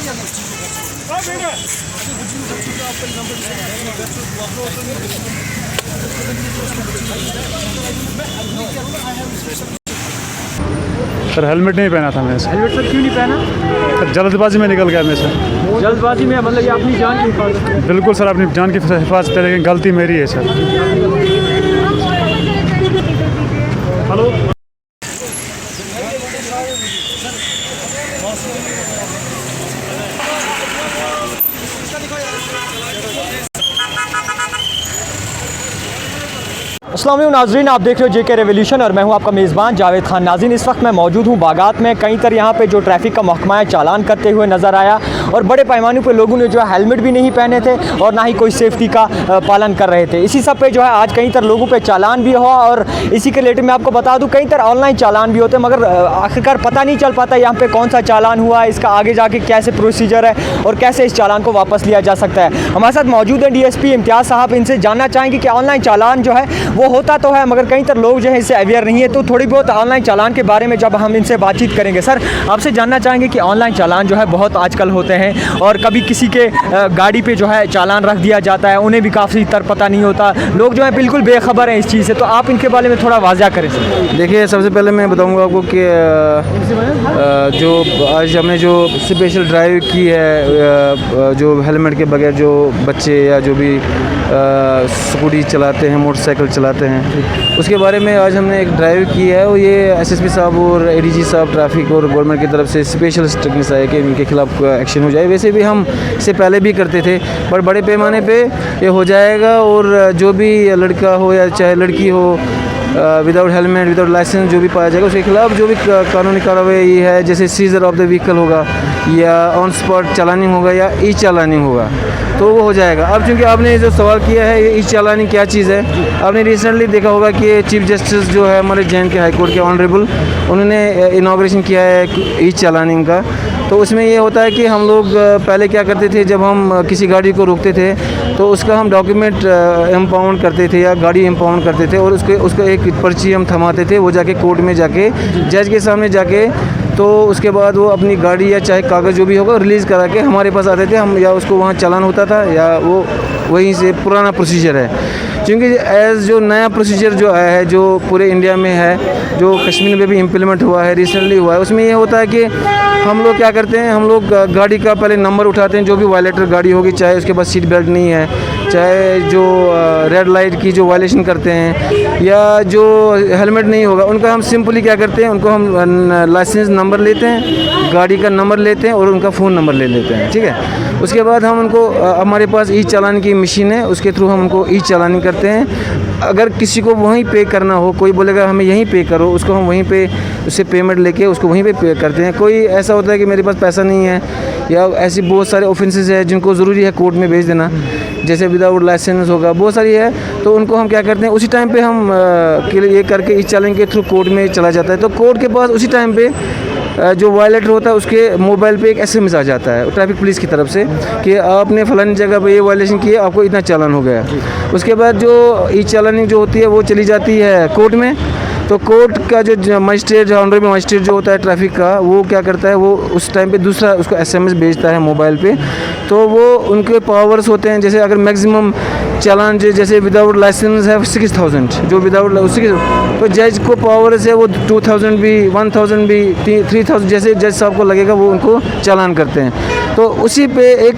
Sir helmet नहीं पहना था मैं। हेलमेट सर क्यों नहीं पहना? सर जल्दबाजी में निकल गया मैं सर। जल्दबाजी में मतलब ये अपनी जान की हिफाजत? बिल्कुल सर, अपनी जान की हिफाजत है, लेकिन गलती मेरी है सर। हेलो अस्सलाम वालेकुम नाज़रीन, आप देख रहे हो जेके रेवोल्यूशन और मैं हूं आपका मेज़बान जावेद खान। नाज़रीन, इस वक्त मैं मौजूद हूं बागात में। कई तरह यहाँ पे जो ट्रैफिक का महकमा है चालान करते हुए नज़र आया और बड़े पैमाने पे लोगों ने जो है हेलमेट भी नहीं पहने थे और ना ही कोई सेफ्टी का पालन कर रहे थे। इसी सब पे जो है आज कई तरह लोगों पे चालान भी हुआ और इसी के रिलेटेड मैं आपको बता दूँ कई तरह ऑनलाइन चालान भी होते हैं, मगर आखिरकार पता नहीं चल पाता यहाँ पर कौन सा चालान हुआ है, इसका आगे जाके कैसे प्रोसीजर है और कैसे इस चालान को वापस लिया जा सकता है। हमारे साथ मौजूद है DSP इम्तियाज़ साहब। इनसे जानना चाहेंगे कि ऑनलाइन चालान जो है वो होता तो है, मगर कई तरह लोग जो है इससे अवेयर नहीं है, तो थोड़ी बहुत ऑनलाइन चालान के बारे में जब हम इनसे बातचीत करेंगे। सर, आपसे जानना चाहेंगे कि ऑनलाइन चालान जो है बहुत आजकल होते हैं और कभी किसी के गाड़ी पे जो है चालान रख दिया जाता है, उन्हें भी काफ़ी तर पता नहीं होता, लोग जो है बिल्कुल बेखबर हैं इस चीज़ से, तो आप इनके बारे में थोड़ा वाज़ा करें। देखिए, सबसे पहले मैं बताऊंगा आपको कि जो आज हमने जो स्पेशल ड्राइव की है, जो हेलमेट के बगैर जो बच्चे या जो भी स्कूटी चलाते हैं, मोटरसाइकिल चलाते हैं, उसके बारे में आज हमने एक ड्राइव की है। और ये SSP साहब और ADG साहब ट्रैफिक और गवर्नमेंट की तरफ से स्पेशल स्ट्रिक्टनेस है कि इनके खिलाफ एक्शन हो जाए। वैसे भी हम इससे पहले भी करते थे, पर बड़े पैमाने पे ये हो जाएगा और जो भी लड़का हो या चाहे लड़की हो विदाउट हेलमेट, विदाउट लाइसेंस जो भी पाया जाएगा उसके खिलाफ जो भी कानूनी कार्रवाई है, जैसे सीजर ऑफ द व्हीकल होगा या ऑन स्पॉट चालानिंग होगा या ई चालानिंग होगा, तो वो हो जाएगा। अब चूँकि आपने जो सवाल किया है ये ई चालानिंग क्या चीज़ है, आपने रिसेंटली देखा होगा कि चीफ जस्टिस जो है हमारे जैन के हाई कोर्ट के ऑनरेबल, उन्होंने इनाग्रेशन किया है ई चालानिंग का। तो उसमें ये होता है कि हम लोग पहले क्या करते थे, जब हम किसी गाड़ी को रोकते थे तो उसका हम डॉक्यूमेंट इम्पाउंड करते थे या गाड़ी इम्पाउंड करते थे और उसको एक पर्ची हम थमाते थे, वो जाके कोर्ट में जाके जज के सामने जाके, तो उसके बाद वो अपनी गाड़ी या चाहे कागज़ जो भी होगा रिलीज़ करा के हमारे पास आते थे, हम या उसको वहाँ चालान होता था या वो वहीं से पुराना प्रोसीजर है। क्योंकि एज़ जो नया प्रोसीजर जो आया है, जो पूरे इंडिया में है, जो कश्मीर में भी इम्प्लीमेंट हुआ है, रिसेंटली हुआ है, उसमें ये होता है कि हम लोग क्या करते हैं, हम लोग गाड़ी का पहले नंबर उठाते हैं, जो भी वायलेटर गाड़ी होगी, चाहे उसके पास सीट बेल्ट नहीं है, चाहे जो रेड लाइट की जो वायलेशन करते हैं या जो हेलमेट नहीं होगा, उनका हम सिंपली क्या करते हैं, उनको हम लाइसेंस नंबर लेते हैं, गाड़ी का नंबर लेते हैं और उनका फ़ोन नंबर ले लेते हैं, ठीक है। उसके बाद हम उनको हमारे पास ई चालान की मशीन है, उसके थ्रू हम उनको ई चालान करते हैं। अगर किसी को वहीं पे करना हो, कोई बोलेगा हमें यहीं पे करो, उसको हम वहीं पे उससे पेमेंट लेके उसको वहीं पे करते हैं। कोई ऐसा होता है कि मेरे पास पैसा नहीं है या ऐसी बहुत सारे ऑफेंसेस है जिनको ज़रूरी है कोर्ट में भेज देना, जैसे विदाउट लाइसेंस होगा, बहुत सारी है, तो उनको हम क्या करते हैं, उसी टाइम पे हम ये करके इस चालान के थ्रू कोर्ट में चला जाता है। तो कोर्ट के पास उसी टाइम पे जो वायलेटर होता है उसके मोबाइल पे एक SMS आ जाता है ट्रैफिक पुलिस की तरफ से कि आपने फलानी जगह पे ये वायलेशन किया, आपको इतना चालान हो गया। उसके बाद जो ई चालानिंग जो होती है वो चली जाती है कोर्ट में। तो कोर्ट का जो मजिस्ट्रेट, ऑनरेबल मजिस्ट्रेट जो होता है ट्रैफिक का, वो क्या करता है, वो उस टाइम पे दूसरा उसको SMS भेजता है मोबाइल पे। तो वो उनके पावर्स होते हैं, जैसे अगर मैक्सिमम चालान जैसे विदाउट लाइसेंस है 6000, जो विदाउट उसकी, तो जज को पावर्स है वो 2000 भी, 1000 भी, 3000, जैसे जज साहब को लगेगा वो उनको चालान करते हैं। तो उसी पे एक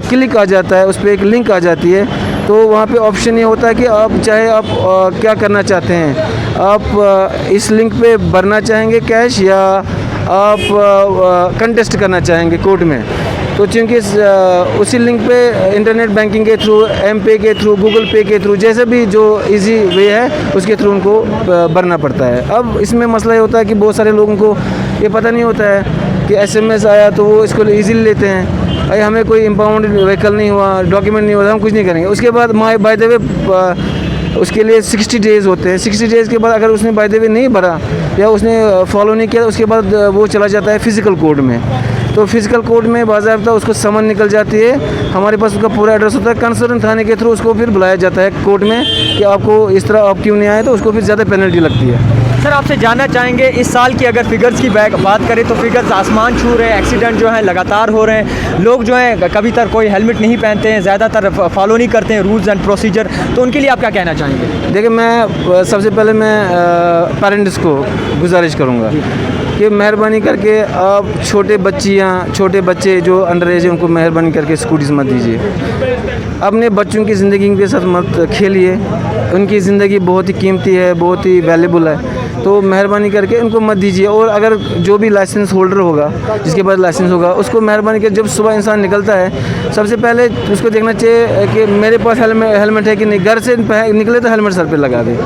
क्लिक आ जाता है, उस पर एक लिंक आ जाती है, तो वहाँ पे ऑप्शन ये होता है कि आप चाहे आप क्या करना चाहते हैं, आप इस लिंक पे भरना चाहेंगे कैश या आप कंटेस्ट करना चाहेंगे कोर्ट में। तो चूँकि उसी लिंक पे इंटरनेट बैंकिंग के थ्रू, M-Pay के थ्रू, गूगल पे के थ्रू, जैसे भी जो इजी वे है उसके थ्रू उनको भरना पड़ता है। अब इसमें मसला ये होता है कि बहुत सारे लोगों को ये पता नहीं होता है कि SMS आया तो वो इसको ईजीली लेते हैं, अरे हमें कोई इम्पाउंड व्हीकल नहीं हुआ, डॉक्यूमेंट नहीं हुआ, हम कुछ नहीं करेंगे। उसके बाद बाय द वे उसके लिए 60 डेज़ होते हैं। 60 डेज़ के बाद अगर उसने बाय द वे नहीं भरा या उसने फॉलो नहीं किया, उसके बाद वो चला जाता है फिज़िकल कोर्ट में। तो फिज़िकल कोर्ट में बाज़ाब्ता उसको समन निकल जाती है, हमारे पास उसका पूरा एड्रेस होता है, कंसर्न थाने के थ्रू उसको फिर बुलाया जाता है कोर्ट में कि आपको इस तरह आप क्यों नहीं आए, तो उसको फिर ज़्यादा पेनल्टी लगती है। सर आपसे जानना चाहेंगे इस साल की अगर फिगर्स की बात करें तो फिगर्स आसमान छू रहे हैं, एक्सीडेंट जो है लगातार हो रहे हैं, लोग जो है कभी तर कोई हेलमेट नहीं पहनते हैं, ज़्यादातर फॉलो नहीं करते हैं रूल्स एंड प्रोसीजर, तो उनके लिए आप क्या कहना चाहेंगे? देखिए, मैं सबसे पहले मैं पेरेंट्स को गुजारिश करूँगा कि मेहरबानी करके आप छोटे बच्चे जो अंडर एज है उनको मेहरबानी करके स्कूटीज़ मत दीजिए। अपने बच्चों की ज़िंदगी के साथ मत खेलिए, उनकी ज़िंदगी बहुत ही कीमती है, बहुत ही वैल्यूबल है, तो मेहरबानी करके उनको मत दीजिए। और अगर जो भी लाइसेंस होल्डर होगा, जिसके पास लाइसेंस होगा, उसको मेहरबानी करके जब सुबह इंसान निकलता है सबसे पहले उसको देखना चाहिए कि मेरे पास हेलमेट है कि नहीं। घर से निकले तो हेलमेट सर पे लगा दे,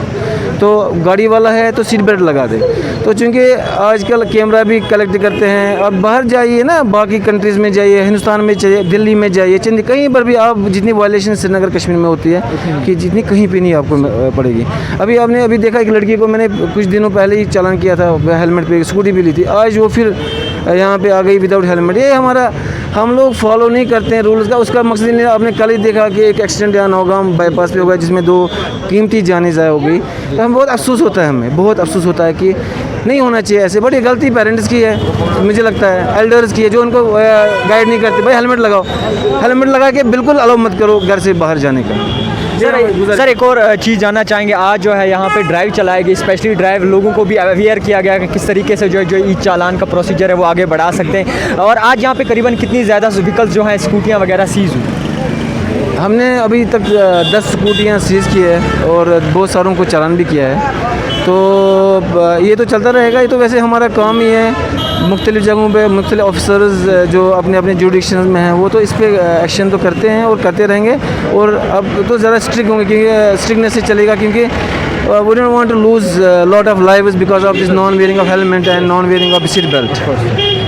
तो गाड़ी वाला है तो सीट बेल्ट लगा दे। तो चूँकि आजकल कैमरा भी कलेक्ट करते हैं, अब बाहर जाइए ना, बाकी कंट्रीज़ में जाइए, हिंदुस्तान में जाइए, दिल्ली में जाइए, चंदी कहीं पर भी आप जितनी वायलेशन श्रीनगर कश्मीर में होती है कि जितनी कहीं पे नहीं आपको पड़ेगी। अभी देखा एक लड़की को मैंने कुछ दिनों पहले ही चालान किया था, हेलमेट पे स्कूटी भी ली थी, आज वो फिर यहाँ पे आ गई विदाउट हेलमेट। ये हम लोग फॉलो नहीं करते हैं रूल्स का। उसका मकसद नहीं। आपने कल ही देखा कि एक एक्सीडेंट यहाँ नौगाम बाईपास पे हो गया जिसमें 2 कीमती जानें ज़ाया हो गई। तो हमें बहुत अफसोस होता है, हमें बहुत अफसोस होता है कि नहीं होना चाहिए ऐसे। बट ये गलती पेरेंट्स की है, मुझे लगता है एल्डर्स की है, जो उनको गाइड नहीं करते। भाई हेलमेट लगाओ, हेलमेट लगा के बिल्कुल अलाउ मत करो घर से बाहर जाने का। सर एक और चीज़ जानना चाहेंगे, आज जो है यहाँ पे ड्राइव चलाएगी, स्पेशली ड्राइव लोगों को भी अवेयर किया गया कि किस तरीके से जो ई चालान का प्रोसीजर है वो आगे बढ़ा सकते हैं। और आज यहाँ पे करीबन कितनी ज़्यादा व्हीकल्स जो हैं स्कूटियाँ वगैरह सीज़ हुई? हमने अभी तक 10 स्कूटियाँ सीज़ की है और बहुत सारों को चालान भी किया है। तो ये तो चलता रहेगा। ये तो वैसे हमारा काम ही है। मुख्तलिफ़ जगहों पे मुख्तलिफ़ ऑफिसर्स जो अपने अपने जुडिक्शन में हैं वो तो इस पर एक्शन तो करते हैं और करते रहेंगे। और अब तो ज़्यादा स्ट्रिक्ट होंगे क्योंकि स्ट्रिक्टनेस से चलेगा, क्योंकि we don't want to lose lot of lives because of this non wearing of helmet and non wearing of seat belt.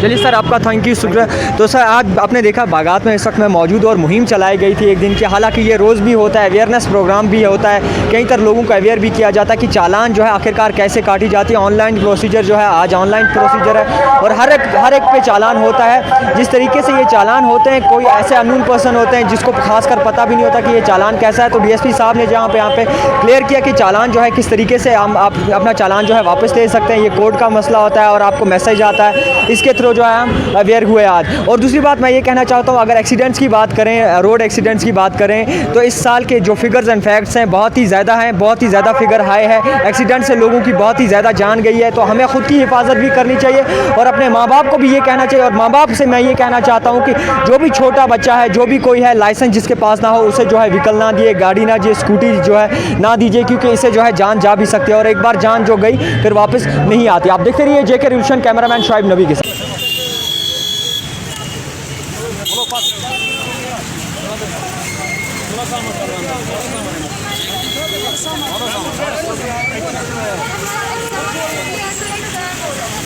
चलिए सर, आपका थैंक यू, शुक्रिया। तो सर आज आपने देखा बागात में इस वक्त मैं मौजूद और मुहिम चलाई गई थी एक दिन की। हालांकि ये रोज़ भी होता है, अवेयरनेस प्रोग्राम भी होता है, कई तरह लोगों को अवेयर भी किया जाता है कि चालान जो है आखिरकार कैसे काटी जाती है। ऑनलाइन प्रोसीजर जो है आज ऑनलाइन प्रोसीजर है और हर एक पे चालान होता है। जिस तरीके से ये चालान होते हैं, कोई ऐसे अननोन पर्सन होते हैं जिसको खासकर पता भी नहीं होता कि ये चालान कैसा है। तो DSP साहब ने यहाँ पे क्लियर किया कि चालान जो है किस तरीके से आप अपना चालान जो है वापस ले सकते हैं। ये कोड का मसला होता है और आपको मैसेज आता है, इसके थ्रू जो है हम अवेयर हुए आज। और दूसरी बात मैं ये कहना चाहता हूँ, अगर एक्सीडेंट्स की बात करें, रोड एक्सीडेंट्स की बात करें, तो इस साल के जो फिगर्स एंड फैक्ट्स हैं बहुत ही ज़्यादा हैं, बहुत ही ज़्यादा फिगर हाई है। एक्सीडेंट से लोगों की बहुत ही ज़्यादा जान गई है। तो हमें खुद की हिफाजत भी करनी चाहिए और अपने माँ बाप को भी ये कहना चाहिए। और माँ बाप से मैं ये कहना चाहता हूँ कि जो भी छोटा बच्चा है, जो भी कोई है, लाइसेंस जिसके पास ना हो, उसे जो है व्हीकल ना दिए, गाड़ी ना दिए, स्कूटी जो है ना दीजिए, क्योंकि इसे जो है जान जा भी सकती है और एक बार जान जो गई फिर वापस नहीं आती। आप देखते रहिए JK रिवोल्यूशन, कैमरामैन शुआइब नबी के साथ। थोड़ा सा